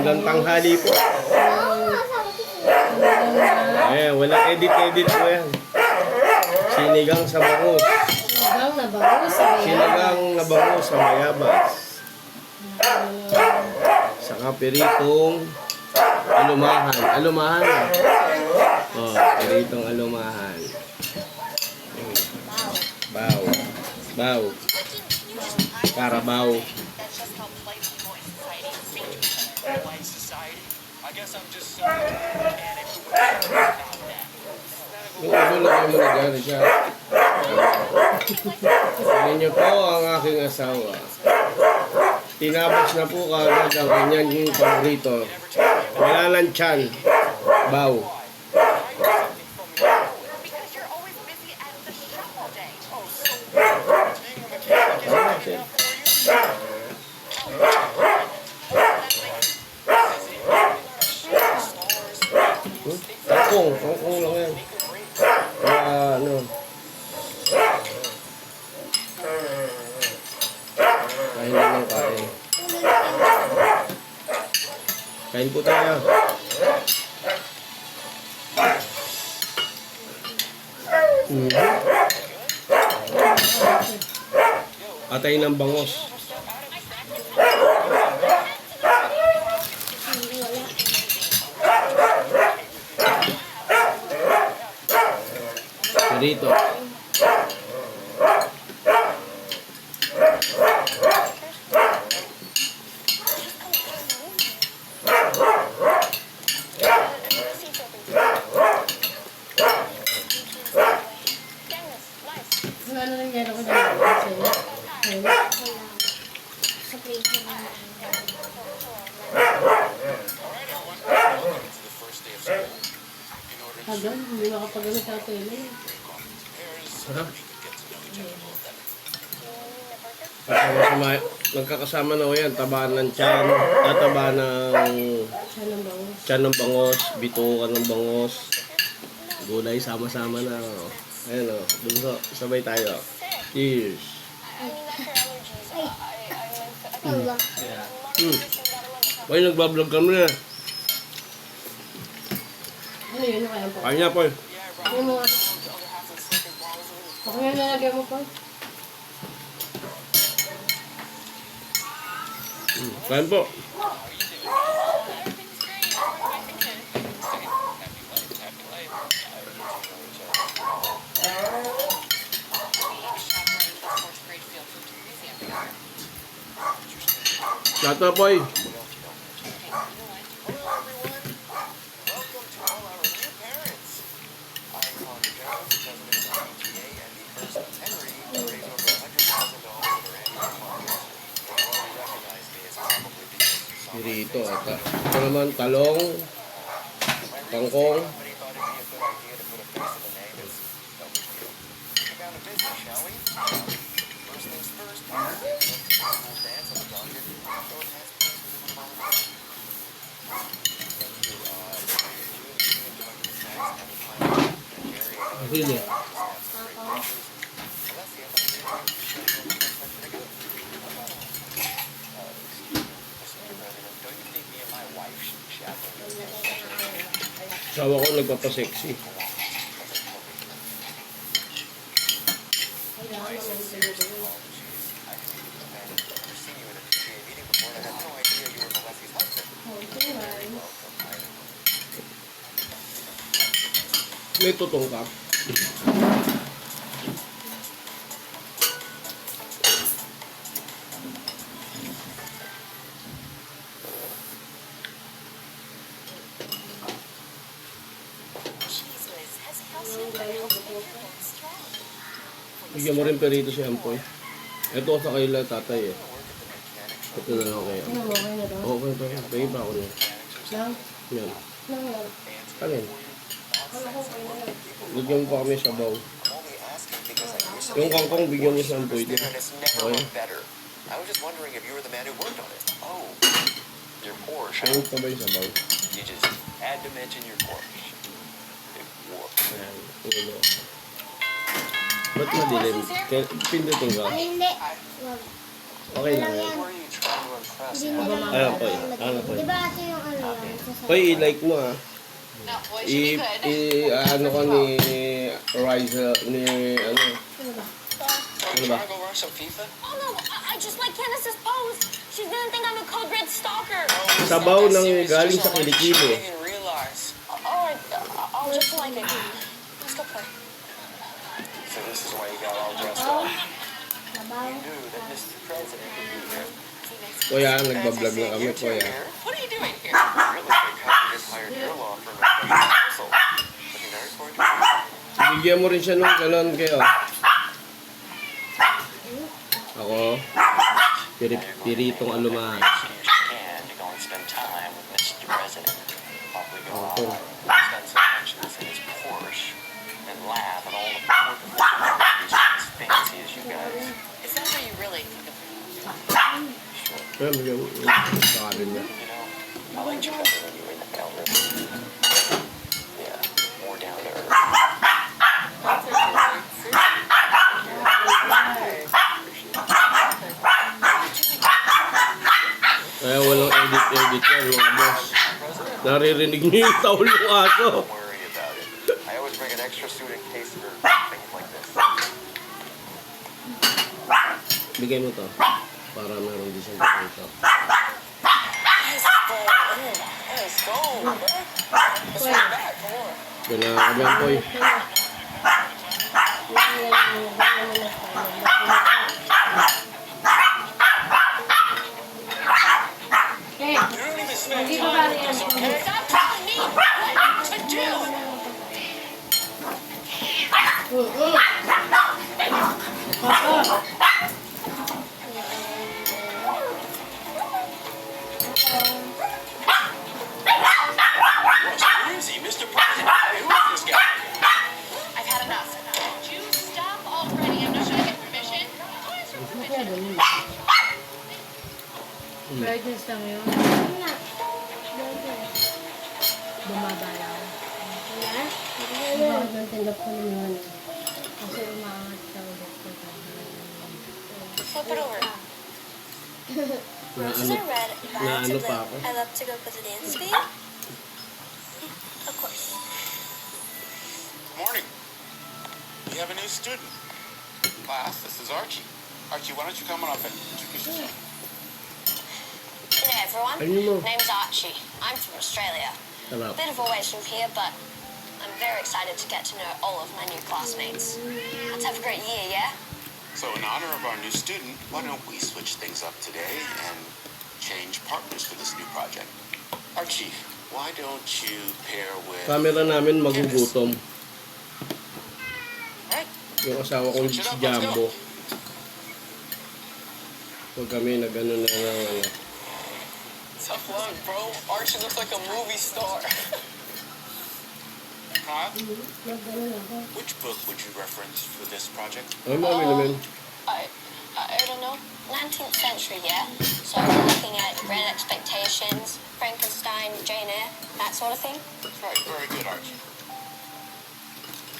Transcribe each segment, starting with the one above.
Magandang tanghali po. Ayan, walang edit-edit po yan. Sinigang sa bangus. Sinigang na bangus sa bayabas. Sinigang na bangus sa bayabas. Saka piritong alumahan. Alumahan. Oh, piritong alumahan. Baw. Baw. Karabaw. Yung ulo na kayo managari siya. Tingnan niyo po ang aking asawa. Tinapos na po kagad ang kanyang yung paborito. Wala ng tiyan. Baw. Kangkong lang yan. Ano? Kain lang ng kain. Kain po tayo. Atay ng bangos. Dito. Ano nangyari ko dyan? Sa plate na. Hanggang, hindi makapagano sa tele. Sarap. Nagkakasama na ko yan. Tabaan ng tiyan. Tataba ng Siya ng bangus. tiyan ng bangos. Bitukan ng bangos. Gulay sama-sama na. Ayan o. Bunso. Sabay tayo. Cheers. Allah. Ay, nagbablog kami na. Ano yun? Ano kaya po? Kanya po. Ano mo nga? Ako nga nalagay mo po. Kain po. Tata boy. Pirito ata. Ito naman talong, kangkong. Sili. Sawa ko nagpapasexy. May tutong ka. Bigyan mo rin perito si Ampoy. Ito sa kaila tatay eh. Ito na lang kayo. Ano, okay na daw? Okay pa. Pagay pa ako niya. Lang? Yan. Lang yan. Alin? Ano ko kayo na lang? Bigyan mo pa kami sa baw. Yung kangkong bigyan mo si Ampoy din. Okay. I was just wondering if you were the man who worked on it. Oh, your Porsche. Ayun pa ba yung sabaw? You just had to mention your Porsche. It worked. Ayan. Ulo. Ba't madilim? Pindutin ka? Hindi. Wag. Okay lang yan. Were you trying to impressed. Hindi nila Ano po yun? malalagay. Ano po yun? Di ba ito yung ano yan? Sa Hoy, i-like mo ah. No, boy, should be good. Ano ko ni Ryza, ni ano. Ano ba? So you trying to go run some FIFA? Oh no, I just like Candace's pose. She's gonna think I'm a code red stalker. Sabaw ng galing sa I kilikili. didn't even realize. Alright, I'll just like it. Let's go play. So this is why you got all dressed up. Sabaw. You knew that Mr. President would be here. Kuya, nagbablog na kami, kuya. What are you doing here? It looks like Cubby just hired your law firm as special counsel. Looking very forward to it. Bigyan mo rin siya nung galon kayo. Ako, piritong alumahan. Excuse you can to go and spend time with Mr. President. Probably go Ako. out, spend some lunches in his Porsche, and laugh at all the poor people as fancy as you guys. Is that how you really think of me? Kaya bigyan mo sa kanin niya. You know, I liked you better when you were in the Elvis. Yeah, more down to earth. Kaya walang edit yan, mga boss. Naririnig niyo yung taul ng aso. Don't worry about it. I always bring an extra suit in case for things like this. Bigay mo to. Para meron din siyang pakita. Let's go, man. Let's go back. Come on. Ginagawa ko eh. Eh, You don't even spend hindi ko time ba with yan? us, okay? Stop telling me what to do. Where is he, Mr. President? Hey, who is this guy? I've had enough. Would you stop already? I'm not sure I get permission. Oh, it's from permission. Brightness lang yun. Bumaba lang. Bakit ang tindok ko naman? Kasi umangat sa ulit ko. Flip it over. Roses Naano, are red, naano violets pa are ako. blue. I love to go to the dance band. Of course. Morning. We have a new student. Class, this is Archie. Archie, why don't you come on up and introduce yourself? G'day everyone. Ayun mo. Name's Archie. I'm from Australia. Sarap. Bit of a ways from here, but I'm very excited to get to know all of my new classmates. Let's have a great year, yeah? So in honor of our new student, why don't we switch things up today and change partners for this new project? Archie, why don't you pair with... Camera namin magugutom. Right? Yung asawa kong si Jumbo. Pag kami nag-ano na ano. Tough luck, bro. Archie looks like a movie star. Huh? Which book would you reference for this project? Ay, mami naman. I don't know. 19th century, yeah? So we're looking at Great Expectations, Frankenstein, Jane Eyre, that sort of thing. Right, very good, Archie.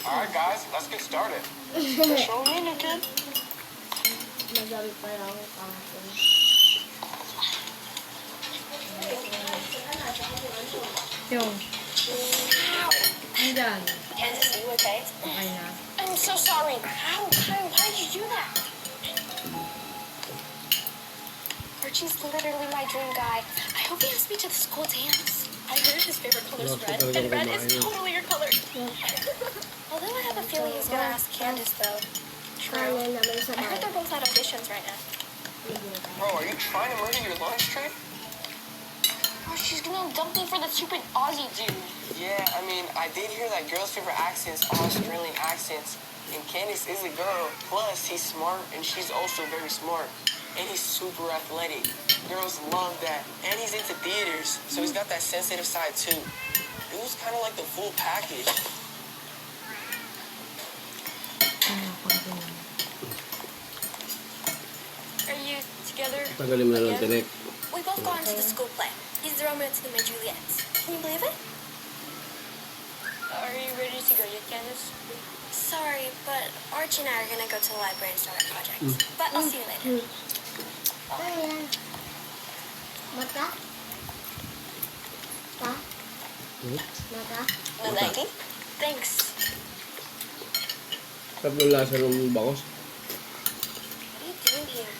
All right, guys, let's get started. Show me, new kid. Yung. Andyan. Candace, are you okay? Okay na. I'm so sorry. How? Why did you do that? Archie's literally my dream guy. I hope he asks me to the school dance. I heard his favorite color is Lots of red, talagang and red is kumain. totally your color. Although I have a feeling he's gonna ask Candace though. True. I heard they're both at auditions right now. Bro, are you trying to murder your lunch train? Oh, she's gonna dump me for the stupid Aussie dude. Yeah, I mean, I did hear that girls' favorite accents are Australian accents, and Candace is a girl. Plus, he's smart, and she's also very smart. And he's super athletic. Girls love that. And he's into theaters, so he's got that sensitive side too. It was kind of like the full package. Are you together? Tagalin mo na lang tinik. We both got into the school play. He's the Romeo to the my Juliets. Can you believe it? Are you ready to go yet, Candace? Sorry, but Archie and I are gonna go to the library and start our project. But I'll see you later. Mata? Ta? Hmm? Mata? Milady? Thanks. Sarap ng lasa ng bangos. What are you doing here?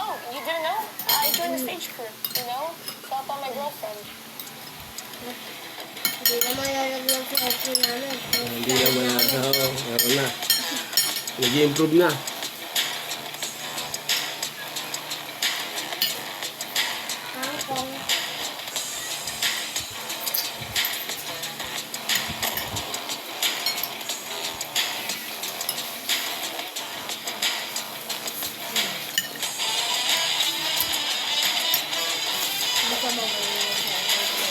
Oh, you didn't know? I joined the stage crew, you know? Stop on my girlfriend. Hindi na malalagyan sa aircon namin. Hindi naman na. Oo, meron na. Nag-i-improve na. Kangkong. Hindi ka magulang sa aircon.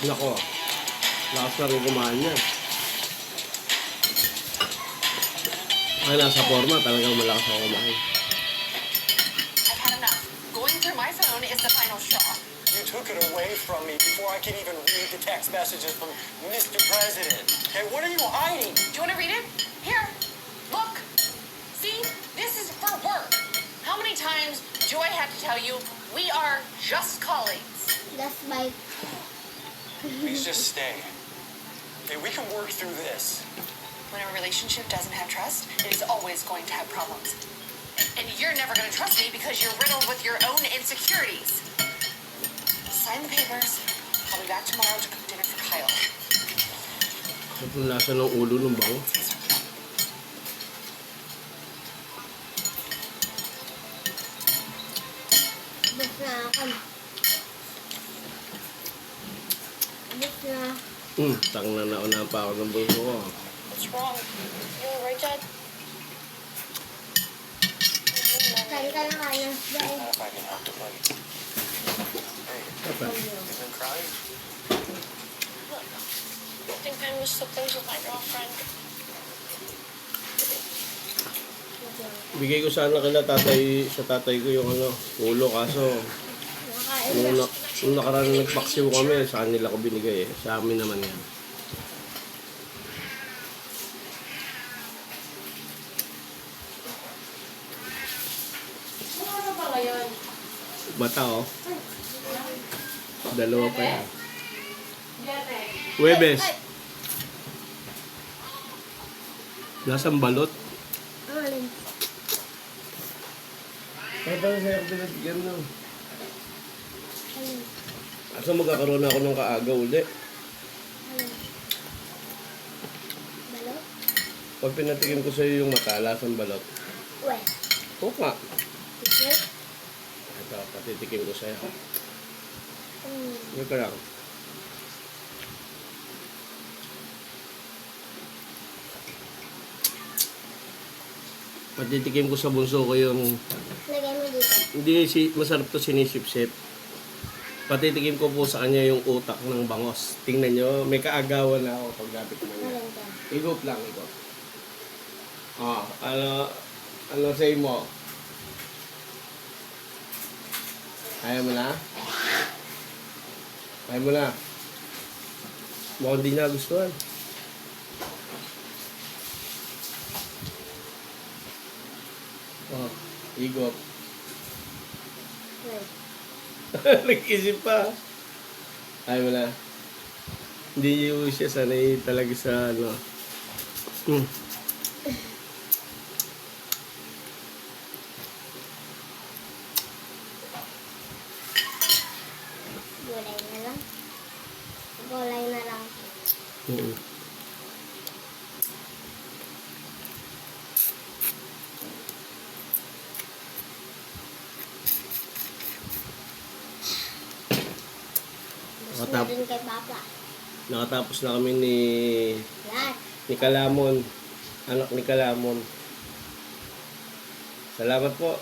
Nako. Lakas na rin kumain yan. Ay, nasa forma. Talagang malakas ako kumain. I've had enough. Going through my phone is the final straw. You took it away from me before I could even read the text messages from Mr. President. Hey, what are you hiding? Do you want to read it? Here, look. See, this is for work. How many times do I have to tell you we are just colleagues? That's my... Please just stay. Hey, we can work through this. When a relationship doesn't have trust, it is always going to have problems. And you're never going to trust me because you're riddled with your own insecurities. Sign the papers. I'll be back tomorrow to cook dinner for Kyle. Sarap ng lasa ng ulo ng bango. Bus na ako. Bus na. Tang na nauna pa ako ng buso ko. What's wrong? You alright, Dad? Kain ka na kain. I don't know if I can help it, buddy. Hey, Dapat. you've been crying? I think I missed the things with my girlfriend. Bigay ko sana kila tatay, sa tatay ko yung ano, ulo. Kaso, Nakain na. nung nakaraan nagpaksiw kami, sa kanila ko binigay eh. Sa amin naman yan. Ano pala yun? Mata oh. Dalawa pa yan. Gete. Huwebes. Lasang balot. Alin. Kaya pala sa'yo ako binabigyan no. Alin. Asa magkakaroon ako ng kaaga uli. Alin. Balot? Pag pinatikim ko sa'yo yung mata, lasang balot. Uwe. Oo nga. Ito? Ito, patitikim ko sa'yo. Hmm. Hindi ka lang. Patitikim ko sa bunso ko yung Lagay mo dito. hindi masarap to sinisip-sip. Patitikim ko po sa kanya yung utak ng bangos. Tingnan nyo, may kaagawan na ako pagdapit mo niya. Alin ka? Igop lang ito. Ano say mo? Ayaw mo na? Ayaw mo na? Mukhang di niya gustuhan. Igop. Alin. Nag-isip pa. Ayaw mo na? Hindi niyo siya sanay talaga sa ano. Gulay na lang. Gulay na lang. Gusto na Nakatap- rin kay Papa. Nakatapos na kami ni Lahat. Kalamon. Anak ni Kalamon. Salamat po.